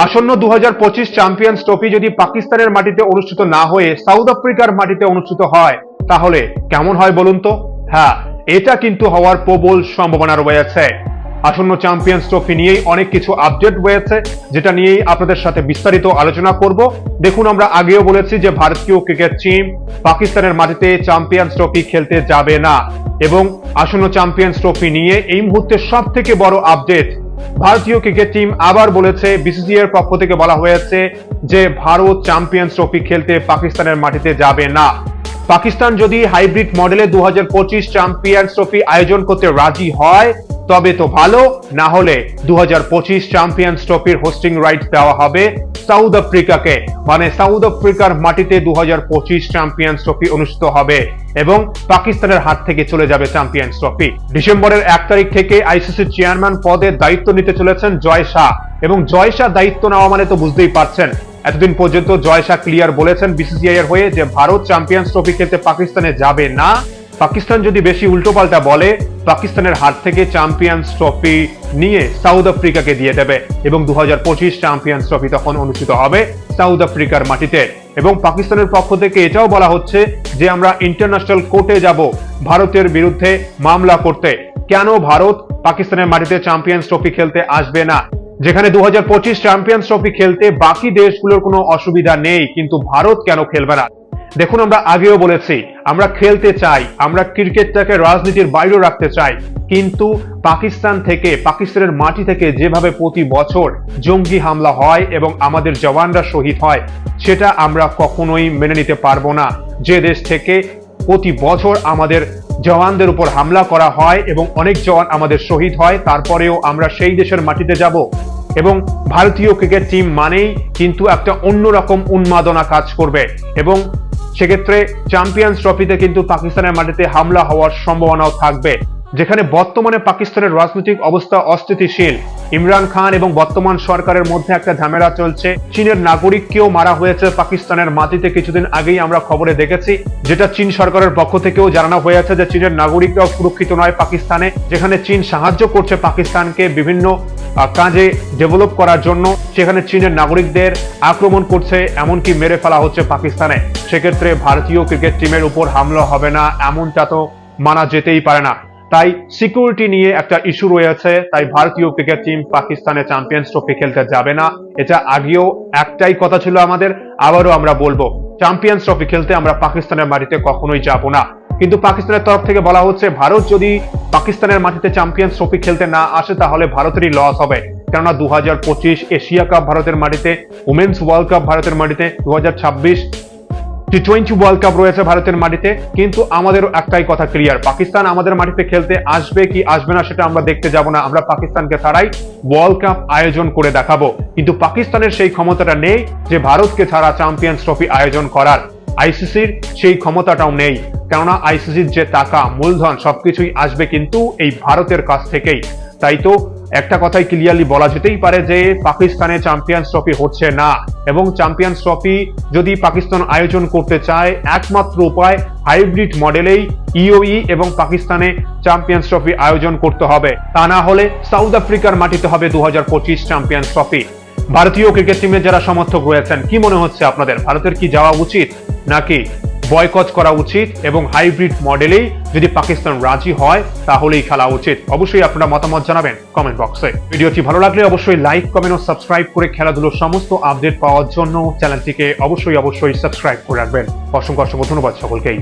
আসন্ন 2025 champions trophy যদি পাকিস্তানের মাটিতে অনুষ্ঠিত না হয়ে সাউথ আফ্রিকার মাটিতে অনুষ্ঠিত হয় তাহলে কেমন হয় বলুন তো। হ্যাঁ, এটা কিন্তু হওয়ার প্রবল সম্ভাবনা রয়েছে। আসন্ন চ্যাম্পিয়ন্স ট্রফি নিয়েই অনেক কিছু আপডেট রয়েছে, যেটা নিয়েই আপনাদের সাথে বিস্তারিত আলোচনা করব। দেখুন, আমরা আগেও বলেছি যে ভারতীয় ক্রিকেট টিম পাকিস্তানের মাটিতে চ্যাম্পিয়ন্স ট্রফি খেলতে যাবে না, এবং আসন্ন চ্যাম্পিয়ন্স ট্রফি নিয়ে এই মুহূর্তে সব থেকে বড় আপডেট, ভারতীয় ক্রিকেট টিম আবার বলেছে, বিসিসিআই এর পক্ষ থেকে বলা হয়েছে যে ভারত চ্যাম্পিয়ন্স ট্রফি খেলতে পাকিস্তানের মাটিতে যাবে না। পাকিস্তান যদি হাইব্রিড মডেলে 2025 চ্যাম্পিয়ন্স ট্রফি আয়োজন করতে রাজি হয় তবে তো ভালো, না হলে 2025 চ্যাম্পিয়ন্স ট্রফির হোস্টিং রাইটস দেওয়া হবে সাউথ আফ্রিকাকে। মানে সাউথ আফ্রিকার মাটিতে 2025 চ্যাম্পিয়ন্স ট্রফি অনুষ্ঠিত হবে এবং পাকিস্তানের হাত থেকে চলে যাবে চ্যাম্পিয়ন্স ট্রফি। ডিসেম্বরের 1 তারিখ থেকে আইসিসির চেয়ারম্যান পদে দায়িত্ব নিতে চলেছেন জয় শাহ, এবং জয় শাহ দায়িত্ব নেওয়া মানে তো বুঝতেই পারছেন, এতদিন পর্যন্ত জয় শাহ ক্লিয়ার বলেছেন বিসিসিআই এর হয়ে যে ভারত চ্যাম্পিয়ন্স ট্রফি খেলতে পাকিস্তানে যাবে না। পাকিস্তান যদি বেশি উল্টোপাল্টা বলে, পাকিস্তানের হাত থেকে চ্যাম্পিয়ন্স ট্রফি নিয়ে সাউথ আফ্রিকাকে দিয়ে দেবে এবং 2025 চ্যাম্পিয়ন্স ট্রফি তখন অনুষ্ঠিত হবে সাউথ আফ্রিকার মাটিতে। এবং পাকিস্তানের পক্ষ থেকে এটাও বলা হচ্ছে যে আমরা ইন্টারন্যাশনাল কোর্টে যাব ভারতের বিরুদ্ধে মামলা করতে। কেন ভারত পাকিস্তানের মাটিতে চ্যাম্পিয়ন্স ট্রফি খেলতে আসবে না, যেখানে 2025 চ্যাম্পিয়ন্স ট্রফি খেলতে বাকি দেশগুলোর কোনো অসুবিধা নেই, কিন্তু ভারত কেন খেলবে না? দেখুন, আমরা আগেও বলেছি আমরা খেলতে চাই, আমরা ক্রিকেটটাকে রাজনীতির বাইরে রাখতে চাই, কিন্তু পাকিস্তান থেকে, পাকিস্তানের মাটি থেকে যেভাবে প্রতি বছর জঙ্গি হামলা হয় এবং আমাদের জওয়ানরা শহীদ হয়, সেটা আমরা কখনোই মেনে নিতে পারবো না। যে দেশ থেকে প্রতি বছর আমাদের জওয়ানদের উপর হামলা করা হয় এবং অনেক জওয়ান আমাদের শহীদ হয়, তারপরেও আমরা সেই দেশের মাটিতে যাব। এবং ভারতীয় ক্রিকেট টিম মানেই কিন্তু একটা অন্যরকম উন্মাদনা কাজ করবে, এবং সেক্ষেত্রে চ্যাম্পিয়ন্স ট্রফিতে কিন্তু পাকিস্তানের মাটিতে হামলা হওয়ার সম্ভাবনাও থাকবে। যেখানে বর্তমানে পাকিস্তানের রাজনৈতিক অবস্থা অস্থিতিশীল, ইমরান খান এবং বর্তমান সরকারের মধ্যে একটা ঝামেলা চলছে, চীনের নাগরিককেও মারা হয়েছে পাকিস্তানের মাটিতে, কিছুদিন আগেই আমরা খবরে দেখেছি, যেটা চীন সরকারের পক্ষ থেকেও জানানো হয়েছে যে চীনের নাগরিকরাও সুরক্ষিত নয় পাকিস্তানে, যেখানে চীন সাহায্য করছে পাকিস্তানকে বিভিন্ন কাজে ডেভেলপ করার জন্য, সেখানে চীনের নাগরিকদের আক্রমণ করছে, এমনকি মেরে ফেলা হচ্ছে পাকিস্তানে। সেক্ষেত্রে ভারতীয় ক্রিকেট টিমের উপর হামলা হবে না এমনটা তো মানা যেতেই পারে না। তাই সিকিউরিটি নিয়ে একটা ইস্যু রয়েছে, তাই ভারতীয় ক্রিকেট টিম পাকিস্তানে চ্যাম্পিয়ন্স ট্রফি খেলতে যাবে না। এটা আগেও একটাই কথা ছিল আমাদের, আবারও আমরা বলবো, চ্যাম্পিয়ন্স ট্রফি খেলতে আমরা পাকিস্তানের মাটিতে কখনোই যাব না। কিন্তু পাকিস্তানের তরফ থেকে বলা হচ্ছে ভারত যদি পাকিস্তানের মাটিতে চ্যাম্পিয়ন্স ট্রফি খেলতে না আসে তাহলে ভারতেরই লস হবে, কেননা 2025 এশিয়া কাপ ভারতের মাটিতে, উমেন্স ওয়ার্ল্ড কাপ ভারতের মাটিতে, 2026 টি20 ওয়ার্ল্ড কাপ রয়েছে ভারতের মাটিতে। কিন্তু আমাদের একটাই কথা ক্লিয়ার, পাকিস্তান আমাদের মাটিতে খেলতে আসবে কি আসবে না সেটা আমরা দেখতে যাব না, আমরা পাকিস্তানকে ছাড়াই ওয়ার্ল্ড কাপ আয়োজন করে দেখাবো। কিন্তু পাকিস্তানের সেই ক্ষমতাটা নেই যে ভারতকে ছাড়া চ্যাম্পিয়ন্স ট্রফি আয়োজন করার, আইসিসির সেই ক্ষমতাটাও নেই, কেননা আইসিসির যে টাকা, মূলধন সবকিছুই আসবে কিন্তু এই ভারতের কাছ থেকেই। তাই তো একটা কথাই ক্লিয়ারলি বলা যেতেই পারে যে পাকিস্তানে চ্যাম্পিয়ন্স ট্রফি হচ্ছে না, এবং চ্যাম্পিয়ন্স ট্রফি যদি পাকিস্তান আয়োজন করতে চায় একমাত্র উপায় হাইব্রিড মডেলেই ইওই এবং পাকিস্তানে চ্যাম্পিয়ন্স ট্রফি আয়োজন করতে হবে, তা না হলে সাউথ আফ্রিকার মাটিতে হবে 2025 চ্যাম্পিয়ন্স ট্রফি। ভারতীয় ক্রিকেট টিমের যারা সমর্থক রয়েছেন, কি মনে হচ্ছে আপনাদের, ভারতের কি যাওয়া উচিত নাকি বয়কট করা উচিত, এবং হাইব্রিড মডেলেই যদি পাকিস্তান রাজি হয় তাহলেই খেলা উচিত? অবশ্যই আপনারা মতামত জানাবেন কমেন্ট বক্সে। ভিডিওটি ভালো লাগলে অবশ্যই লাইক, কমেন্ট ও সাবস্ক্রাইব করে খেলাধুলোর সমস্ত আপডেট পাওয়ার জন্য চ্যানেলটিকে অবশ্যই সাবস্ক্রাইব করে রাখবেন। অসংখ্য ধন্যবাদ সকলকেই।